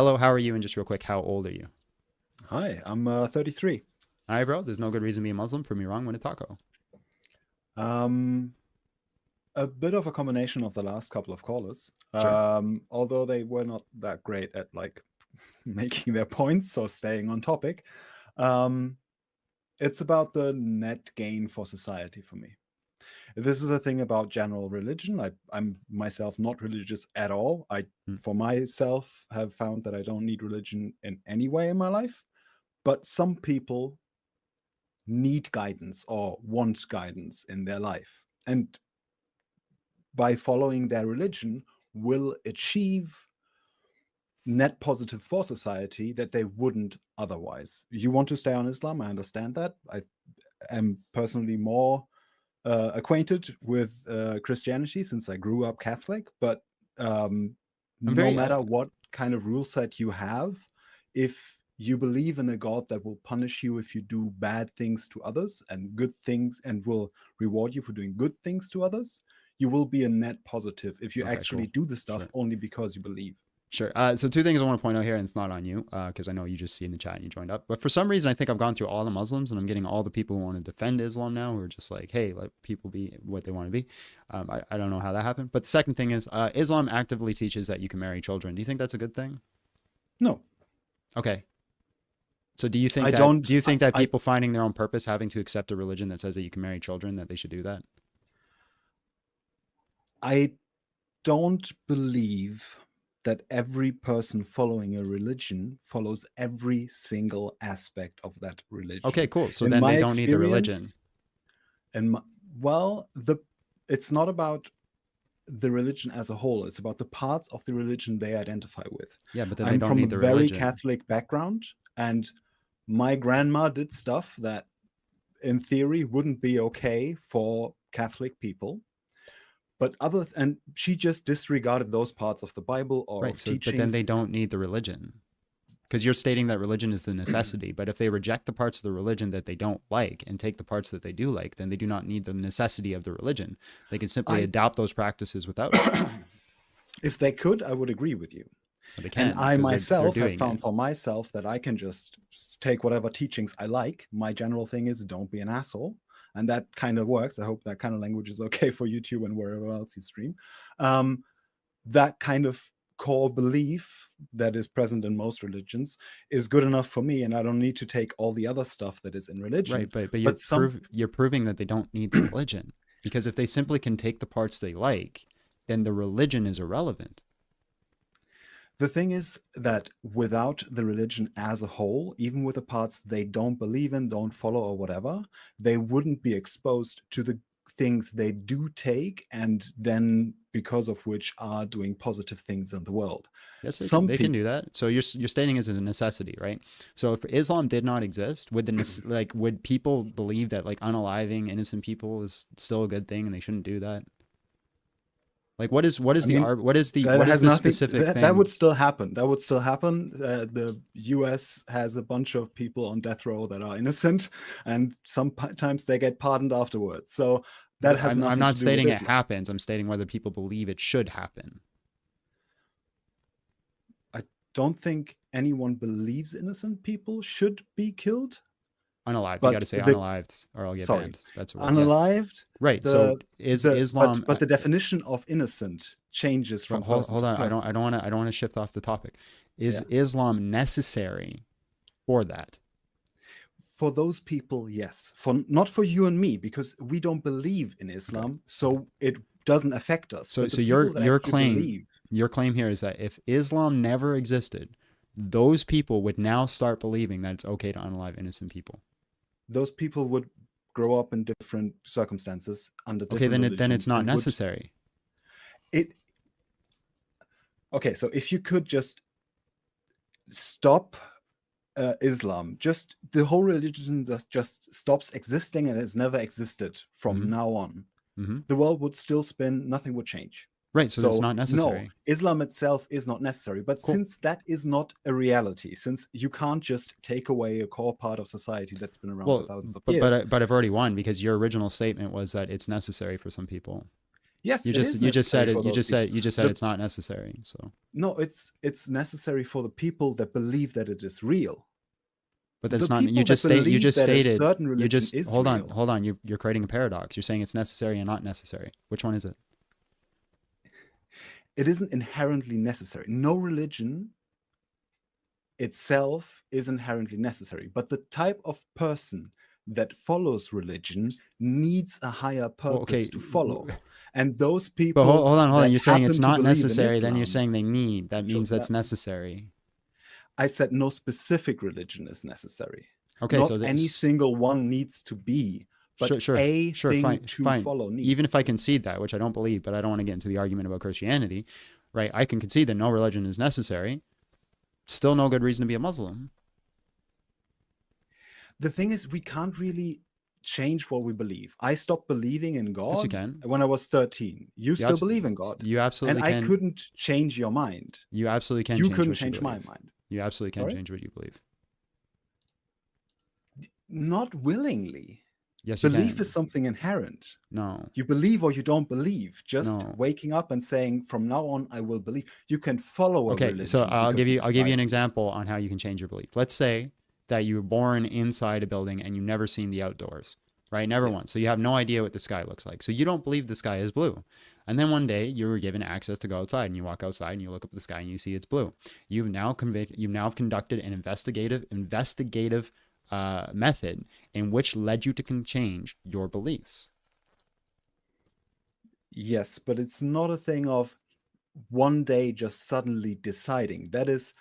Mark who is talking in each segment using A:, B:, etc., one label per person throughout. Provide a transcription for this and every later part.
A: Hello, how are you? And just real quick, how old are you?
B: Hi, I'm 33.
A: All right, bro. There's no good reason to be a Muslim. Prove me wrong. Win a taco.
B: Um, a bit of a combination of the last couple of callers,
A: Sure.
B: although they were not that great at making their points or staying on topic. Um, it's about the net gain for society for me. This is a thing about general religion. I'm myself not religious at all.
A: Mm.
B: For myself, have found that I don't need religion in any way in my life. But some people need guidance or want guidance in their life. And by following their religion, will achieve net positive for society that they wouldn't otherwise. You want to stay on Islam, I understand that. I am personally more acquainted with Christianity since I grew up Catholic, but
A: I'm
B: no
A: very,
B: matter what kind of rule set you have, if you believe in a God that will punish you if you do bad things to others and good things and will reward you for doing good things to others, you will be a net positive if you
A: okay,
B: actually
A: cool.
B: do the stuff
A: Sure.
B: only because you believe.
A: Sure. So two things I want to point out here, and it's not on you, because I know you just see in the chat and you joined up. But for some reason, I think I've gone through all the Muslims, and I'm getting all the people who want to defend Islam now, who are just like, hey, let people be what they want to be. I don't know how that happened. But the second thing is, Islam actively teaches that you can marry children. Do you think that's a good thing?
B: No,
A: Okay. So do you think
B: I
A: that
B: don't.
A: do you think that people finding their own purpose, having to accept a religion that says that you can marry children, that they should do that?
B: I don't believe that every person following a religion follows every single aspect of that
A: Okay,
B: religion.
A: cool. So
B: In
A: then
B: my
A: they don't need the religion.
B: experience, and my, well, the it's not about the religion as a whole. It's about the parts of the religion they identify with.
A: Yeah, but then they
B: I'm
A: don't
B: from a
A: need the
B: very
A: religion.
B: Catholic background, and my grandma did stuff that, in theory, wouldn't be okay for Catholic people. And she just disregarded those parts of the Bible or
A: Right.
B: of
A: So, but then
B: teachings.
A: they don't need the religion because you're stating that religion is the necessity. But if they reject the parts of the religion that they don't like and take the parts that they do like, then they do not need the necessity of the religion. They can simply
B: I,
A: adopt those practices without it.
B: if they could, I would agree with you.
A: But they
B: And
A: can
B: I
A: because they're
B: myself have
A: doing
B: found
A: it.
B: for myself that I can just take whatever teachings I like. My general thing is don't be an asshole. And that kind of works. I hope that kind of language is okay for YouTube and wherever else you stream. Um, that kind of core belief that is present in most religions is good enough for me. And I don't need to take all the other stuff that is in religion.
A: Right. But
B: But some
A: you're proving that they don't need the religion because if they simply can take the parts they like, then the religion is irrelevant.
B: The thing is that without the religion as a whole, even with the parts they don't believe in, don't follow, or whatever, they wouldn't be exposed to the things they do take and then because of which are doing positive things in the world.
A: Yes,
B: Some
A: they can
B: people,
A: do that. So you're stating as a necessity, right? So if Islam did not exist, would like would people believe that like unaliving innocent people is still a good thing and they shouldn't do that? Like what is
B: I mean, that
A: what is
B: has
A: the
B: nothing,
A: specific
B: that would
A: thing?
B: still happen. That would still happen. The US has a bunch of people on death row that are innocent, and sometimes they get pardoned afterwards. So that
A: But
B: has
A: I'm
B: nothing to
A: not
B: do with
A: stating it
B: Islam.
A: happens. I'm stating whether people believe it should happen.
B: I don't think anyone believes innocent people should be killed,
A: Unalived. You got
B: but
A: to say
B: the
A: unalived or I'll get
B: sorry,
A: banned. That's a word. Yeah.
B: unalived.
A: Right. So
B: The
A: is
B: the
A: Islam
B: but the definition of innocent changes from person
A: hold
B: to
A: on.
B: person.
A: I don't want to shift off the topic. Is
B: Yeah,
A: Islam necessary for that?
B: for those people, yes. For not for you and me because we don't believe in
A: Okay.
B: Islam,
A: Okay.
B: so it doesn't affect us.
A: So
B: But the people that actually believe,
A: your claim here is that if Islam never existed, those people would now start believing that it's okay to unalive innocent people.
B: those people would grow up in different circumstances under
A: Okay,
B: different
A: then it's
B: religions
A: not
B: and would
A: necessary.
B: it okay, so if you could just stop Islam, just the whole religion just stops existing and has never existed from
A: Hmm.
B: now on,
A: Hmm.
B: the world would still spin, nothing would change.
A: Right. So it's
B: So,
A: not
B: no,
A: necessary.
B: Islam itself is not necessary. But
A: Cool.
B: since that is not a reality, since you can't just take away a core part of society that's been around for
A: Well,
B: thousands of years,
A: but I've already won because your original statement was that it's necessary for some people.
B: Yes,
A: You
B: it
A: just
B: is
A: you just said
B: necessary
A: it.
B: for
A: You
B: those
A: just
B: people.
A: said you just said
B: The,
A: it's not necessary. So,
B: no, it's necessary for the people that believe that it is real.
A: but
B: The
A: that's not.
B: people that
A: You
B: believe
A: just
B: that a
A: stated.
B: certain
A: You
B: religion
A: just
B: is
A: hold on.
B: real.
A: Hold on. You're creating a paradox. You're saying it's necessary and not necessary. Which one is it?
B: It isn't inherently necessary. No religion itself is inherently necessary, but the type of person that follows religion needs a higher
A: Well,
B: purpose
A: okay.
B: to follow. And those
A: But
B: people
A: hold on.
B: that
A: You're saying it's
B: happen to
A: not
B: believe in
A: necessary. Then you're
B: Islam,
A: saying they need. That
B: so
A: means that's necessary.
B: I said no specific religion is necessary.
A: Okay.
B: Not
A: So
B: any
A: this.
B: single one needs to be, but a
A: Sure.
B: thing
A: Fine.
B: to
A: Fine.
B: follow
A: Even if I
B: needs.
A: concede that, which I don't believe, but I don't want to get into the argument about Christianity, right? I can concede that no religion is necessary. Still, no good reason to be a Muslim.
B: The thing is, we can't really change what we believe. I stopped believing in
A: Yes, you
B: God
A: can.
B: when I was 13. You
A: You
B: still
A: abs-
B: believe in God.
A: you
B: And
A: absolutely
B: I
A: can.
B: couldn't change your mind.
A: You absolutely can
B: You
A: change
B: couldn't
A: what you
B: change my
A: believe.
B: mind.
A: You absolutely can
B: Sorry?
A: change what you believe.
B: Not willingly.
A: Yes, you
B: Belief
A: can.
B: is something inherent.
A: No,
B: You believe or you don't believe. Just
A: no.
B: waking up and saying, from now on, I will believe. You can follow a
A: Okay, so
B: religion because you
A: I'll give you
B: decide
A: an
B: to.
A: example on how you can change your belief. Let's say that you were born inside a building and you've never seen the outdoors, right? Never
B: Yes.
A: once. So you have no idea what the sky looks like. So you don't believe the sky is blue. And then one day you were given access to go outside and you walk outside and you look up at the sky and you see it's blue. You've now conducted an investigative method in which led you to change your beliefs.
B: Yes, but it's not a thing of one day just suddenly deciding. That is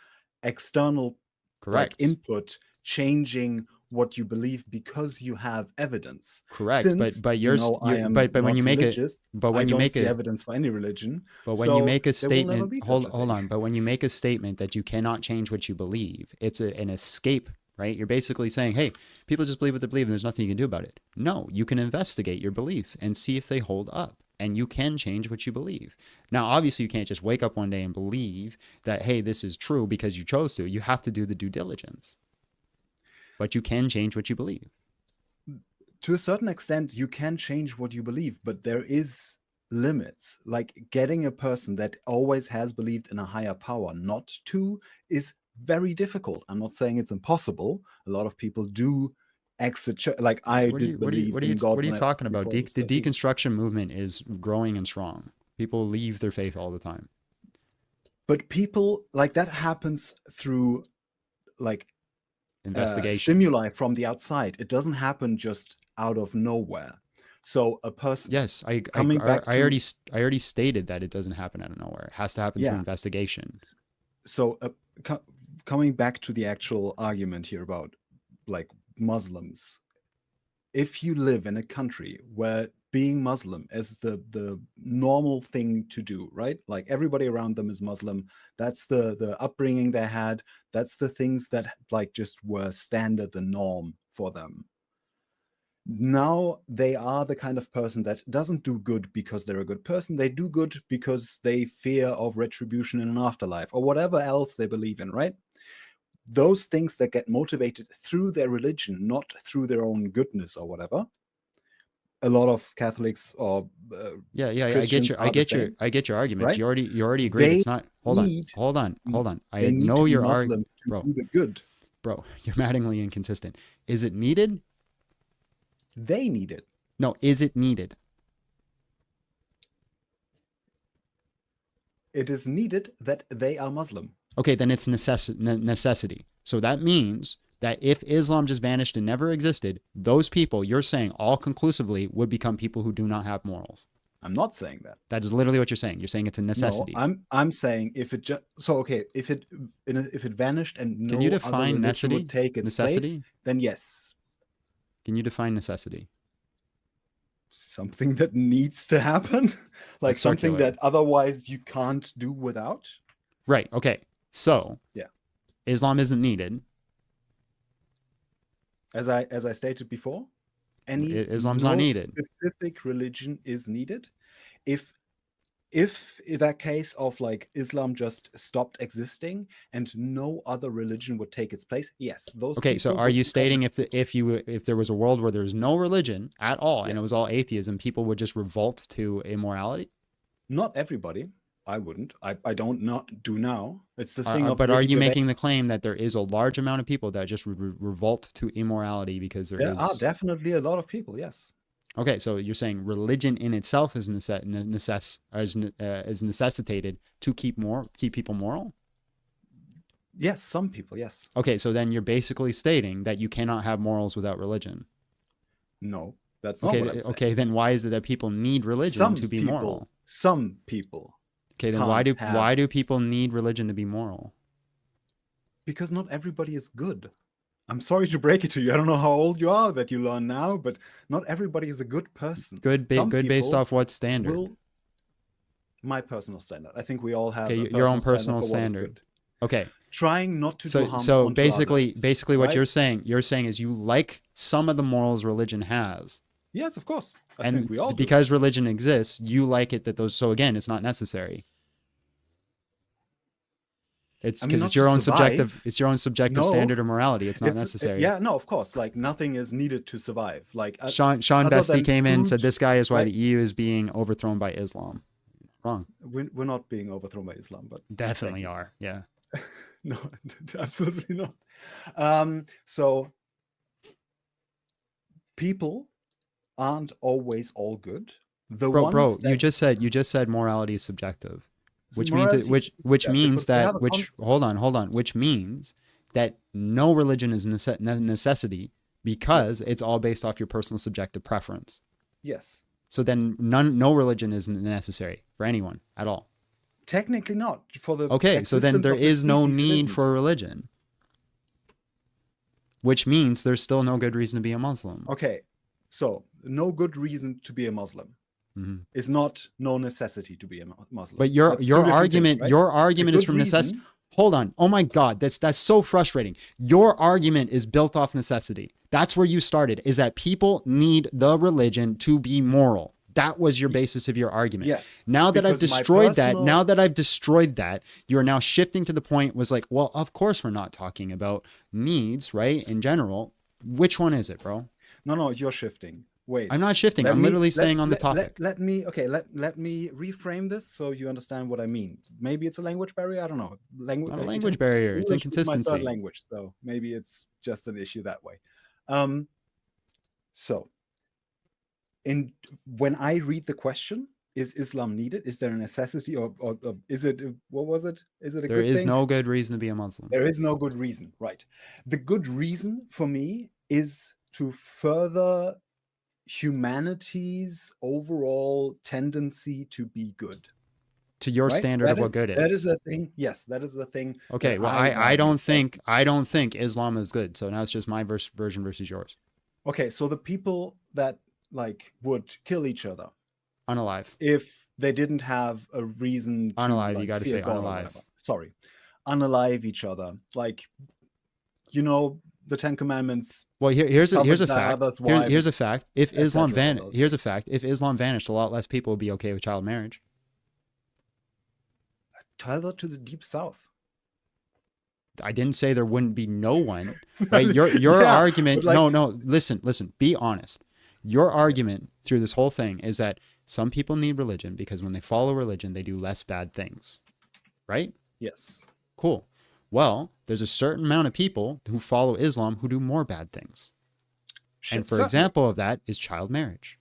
B: external like
A: Correct.
B: input changing what you believe because you have evidence.
A: Correct.
B: Since I
A: You're
B: am
A: but when you
B: not
A: make it
B: religious,
A: but
B: I
A: when you
B: don't
A: make
B: see
A: it
B: evidence for any religion.
A: but when you
B: So
A: make a
B: there will never
A: statement,
B: be such a
A: hold
B: thing.
A: on. But when you make a statement that you cannot change what you believe, it's an escape, right? You're basically saying, hey, people just believe what they believe and there's nothing you can do about it. No, you can investigate your beliefs and see if they hold up. And you can change what you believe. Now, obviously, you can't just wake up one day and believe that, hey, this is true because you chose to. You have to do the due diligence. But you can change what you believe.
B: To a certain extent, you can change what you believe, but there is limits. Like getting a person that always has believed in a higher power not to is very difficult. I'm not saying it's impossible. A lot of people do exit like I did believe in God
A: What are you
B: when I
A: talking about?
B: before I was
A: The
B: 13.
A: deconstruction movement is growing and strong. People leave their faith all the time.
B: But people like that happens through like
A: Investigation.
B: stimuli from the outside. It doesn't happen just out of nowhere. So a person
A: Yes,
B: coming back to
A: I already stated that it doesn't happen out of nowhere. It has to happen through
B: yeah.
A: investigation.
B: So coming back to the actual argument here about like Muslims, if you live in a country where being Muslim is the normal thing to do, right? Like everybody around them is Muslim. That's the upbringing they had. That's the things that like just were standard, the norm for them. Now they are the kind of person that doesn't do good because they're a good person. They do good because they fear of retribution in an afterlife or whatever else they believe in, right? Those things that get motivated through their religion, not through their own goodness or whatever. A lot of Catholics or Christians are the same,
A: I get your argument.
B: right?
A: You already agreed.
B: They
A: It's not.
B: need
A: Hold on.
B: they
A: I
B: need to
A: know
B: be
A: your
B: Muslim to
A: bro,
B: do the good.
A: bro. You're maddeningly inconsistent. Is it needed?
B: They need it.
A: No, is it needed?
B: It is needed that they are Muslim.
A: Okay, then it's necessity. So that means that if Islam just vanished and never existed, those people you're saying all conclusively would become people who do not have morals.
B: I'm not saying that.
A: That is literally what you're saying. You're saying it's a necessity.
B: No, I'm saying if it just so okay, if it vanished and
A: Can you
B: no other
A: define
B: religion would take its place,
A: necessity?
B: then yes,
A: Can you define necessity?
B: something that needs to happen, like
A: That's
B: something
A: circular.
B: that otherwise you can't do without.
A: Right. Okay. So
B: Yeah.
A: Islam isn't needed.
B: As I stated before,
A: Islam's not needed.
B: specific religion is needed. If if in that case of like Islam just stopped existing and no other religion would take its place, yes, those
A: Okay, so
B: people
A: are
B: would
A: you
B: become,
A: stating if there was a world where there was no religion at all
B: yeah,
A: and it was all atheism, people would just revolt to immorality?
B: not everybody. I wouldn't. I don't not do now. It's the thing of
A: But are
B: Ricky
A: you
B: Gervais.
A: making the claim that there is a large amount of people that just revolt to immorality because there
B: There are
A: is?
B: definitely a lot of people, yes.
A: Okay, so you're saying religion in itself is is necessitated to keep people moral?
B: Yes, some people, yes.
A: Okay, so then you're basically stating that you cannot have morals without religion.
B: No, that's not
A: Okay,
B: what I'm saying.
A: okay, then why is it that people need religion to be moral?
B: Some people
A: Okay, then
B: can't have,
A: why do people need religion to be moral?
B: because not everybody is good. I'm sorry to break it to you. I don't know how old you are that you learn now, but not everybody is a good person. Some
A: Good based
B: people
A: off what standard?
B: will, my personal standard. I think we all have
A: Okay,
B: a
A: your own
B: personal
A: personal
B: for what is
A: standard.
B: good.
A: Okay,
B: Trying not to do
A: so
B: harm
A: so
B: onto others,
A: basically what
B: right?
A: you're saying is you like some of the morals religion has,
B: Yes, of course. I think
A: and
B: we all do.
A: because religion exists, you like it that those. So again, it's not necessary. It's
B: I mean,
A: because
B: not to survive.
A: it's your own subjective
B: No,
A: standard of morality. It's not
B: it's
A: necessary.
B: yeah, no, of course. Like nothing is needed to survive. Like
A: Sean
B: other
A: Bestie
B: than
A: came in and said
B: food,
A: this guy is why
B: right?
A: the EU is being overthrown by Islam. Wrong.
B: We're not being overthrown by Islam, but thank
A: Definitely
B: you.
A: are. Yeah.
B: No, absolutely not. So people aren't always all good. The
A: Bro,
B: ones that
A: you just said morality is subjective, which means it,
B: morality is
A: which
B: subjective,
A: means
B: but we have
A: that
B: a
A: which hold on, which means that no religion is necessity because
B: yes,
A: it's all based off your personal subjective preference.
B: yes.
A: So then no religion is necessary for anyone at all.
B: Technically not. For the
A: Okay, so then
B: existence
A: there
B: of the
A: is no
B: species, it
A: need
B: isn't.
A: for religion, which means there's still no good reason to be a Muslim.
B: Okay, so no good reason to be a Muslim
A: Mhm.
B: is not no necessity to be a Muslim.
A: But
B: That's two different things, right?
A: your
B: A
A: argument is
B: good
A: from necessity.
B: reason,
A: Hold on. Oh my God, that's so frustrating. Your argument is built off necessity. That's where you started. Is that people need the religion to be moral. That was your basis of your argument.
B: yes.
A: Now that I've
B: Because my
A: destroyed that,
B: personal,
A: you're now shifting to the point was like, well, of course we're not talking about needs, right? In general. Which one is it, bro?
B: no, you're shifting. Wait.
A: I'm not shifting.
B: Let
A: I'm
B: me
A: literally staying on the topic.
B: let me okay, let me reframe this so you understand what I mean. Maybe it's a language barrier. I don't know. Language
A: Not a language barrier. It's
B: English is my third
A: inconsistency.
B: language, so maybe it's just an issue that way. So in when I read the question, is Islam needed? Is there a necessity, or is it what was it? Is it a
A: There
B: good
A: is
B: thing?
A: no good reason to be a Muslim.
B: There is no good reason, right? The good reason for me is to further humanity's overall tendency to be good,
A: To your
B: right?
A: standard of what good
B: That is
A: is.
B: a thing. Yes, that is the thing.
A: Okay,
B: that
A: well,
B: I value.
A: I don't think Islam is good. So now it's just my version versus yours.
B: Okay, so the people that like would kill each other
A: Unalive.
B: if they didn't have a reason to
A: Unalive. You
B: like
A: got to
B: fear
A: say
B: God or
A: unalive.
B: whatever. Sorry, unalive each other. Like, you know, the Ten Commandments.
A: Well, here's a
B: covered their
A: fact.
B: others' wives,
A: Here's a fact. If Islam
B: etc.
A: here's a fact. If Islam vanished, a lot less people would be okay with child marriage.
B: Tell that to the deep south.
A: I didn't say there wouldn't be no one, right? Your
B: Yeah,
A: argument.
B: but like,
A: No. Listen. Be honest. Your argument through this whole thing is that some people need religion because when they follow religion, they do less bad things, right?
B: yes.
A: Cool. Well, there's a certain amount of people who follow Islam who do more bad things. And for
B: Certainly.
A: example of that is child marriage.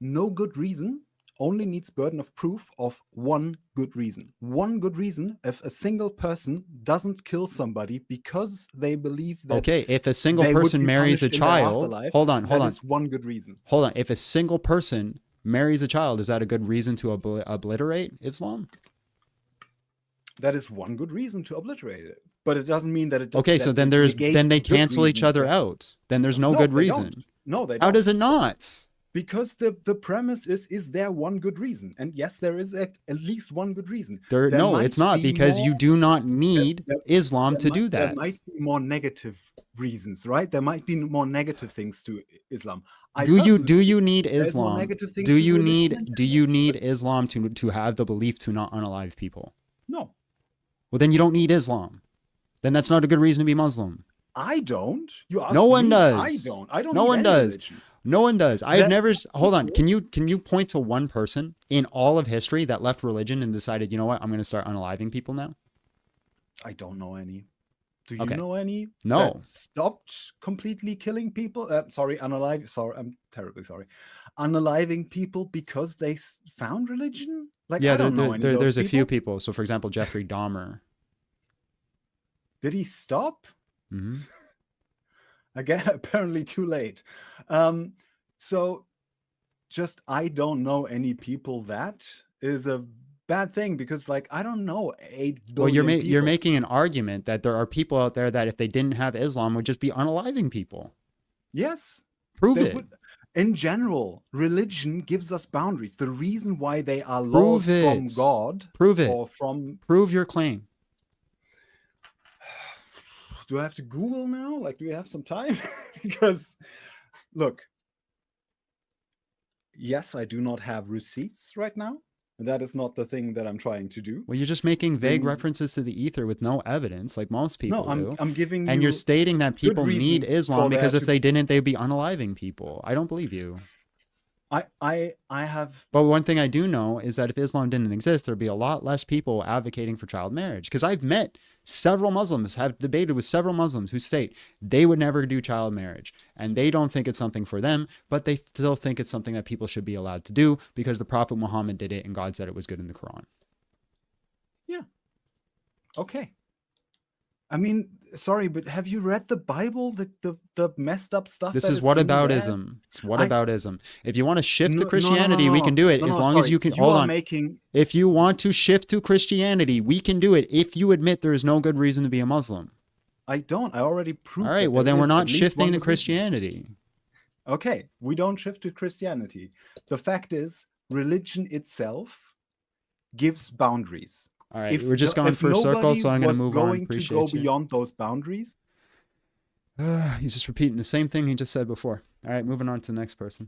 B: No good reason only needs burden of proof of one good reason. One good reason if a single person doesn't kill somebody because they believe that
A: Okay, if a single
B: they would
A: person
B: be
A: marries a
B: punished in their
A: child,
B: afterlife,
A: hold on.
B: that is one good reason.
A: Hold on. If a single person marries a child, is that a good reason to obliterate Islam?
B: That is one good reason to obliterate it. But it doesn't mean that it
A: Okay,
B: that
A: so then
B: it
A: there's
B: negates
A: then they
B: the good
A: cancel each
B: reason
A: other
B: that-
A: out. Then there's no
B: No,
A: good
B: they
A: reason.
B: don't. No, they
A: How
B: don't.
A: does it not?
B: Because the premise is there one good reason? And yes, there is at least one good reason.
A: No, it's not, because you do not need Islam to do
B: There
A: that.
B: might be more negative reasons, right? There might be more negative things to Islam.
A: Do you need
B: there's more
A: Islam?
B: negative things
A: Do
B: to
A: you
B: religion than
A: need Islam to have the belief to not unalive people?
B: no,
A: Well, then you don't need Islam. Then that's not a good reason to be Muslim.
B: I don't. You ask
A: No one
B: me,
A: does.
B: I don't. I don't
A: No
B: need
A: one
B: any
A: does.
B: religion.
A: No one does. I have never. Hold on.
B: people-
A: Can you point to one person in all of history that left religion and decided, you know what, I'm going to start unaliving people now?
B: I don't know any. Do you
A: Okay.
B: know any?
A: No.
B: That stopped completely killing people. Sorry, unalive. Sorry, I'm terribly sorry. Unaliving people because they found religion. Like,
A: Yeah,
B: I don't know any of those
A: there's a few
B: people.
A: people. So, for example, Jeffrey Dahmer.
B: Did he stop?
A: Hmm.
B: Again, apparently too late. So just I don't know any people. That is a bad thing because, like, I don't know 8
A: Well,
B: billion people.
A: you're making an argument that there are people out there that if they didn't have Islam would just be unaliving people.
B: Yes.
A: Prove
B: They
A: it.
B: would. In general, religion gives us boundaries. The reason why they are
A: Prove
B: laws
A: it.
B: from God
A: Prove it.
B: or from...
A: Prove your claim.
B: Do I have to Google now? Like, do we have some time? Because, look, yes, I do not have receipts right now. And that is not the thing that I'm trying to do.
A: Well, you're just making vague
B: Then-
A: references to the ether with no evidence, like most people
B: No,
A: do.
B: I'm giving
A: And
B: you...
A: you're stating that people need
B: reasons
A: Islam
B: for
A: because
B: there
A: if
B: to
A: they didn't, they'd be unaliving people. I don't believe you.
B: I have...
A: But one thing I do know is that if Islam didn't exist, there'd be a lot less people advocating for child marriage. Because I've met several Muslims, have debated with several Muslims who state they would never do child marriage. And they don't think it's something for them, but they still think it's something that people should be allowed to do because the Prophet Muhammad did it and God said it was good in the Quran.
B: Yeah. Okay. I mean, sorry, but have you read the Bible? The messed up stuff.
A: This
B: that
A: is
B: in there?
A: whataboutism. It's whataboutism. If you want to shift to
B: No,
A: Christianity, we can do it as long as
B: sorry.
A: you can.
B: You
A: Hold
B: are
A: on.
B: making...
A: If you want to shift to Christianity, we can do it if you admit there is no good reason to be a Muslim.
B: I don't. I already proved.
A: All right,
B: that
A: well,
B: there
A: then we're
B: is
A: not
B: at least
A: shifting
B: one
A: to
B: good reason.
A: Christianity.
B: Okay, we don't shift to Christianity. The fact is, religion itself gives boundaries.
A: All right, we're just going for a circle, so I'm going to move on.
B: Going to go
A: Appreciate you.
B: beyond those boundaries.
A: He's just repeating the same thing he just said before. All right, moving on to the next person.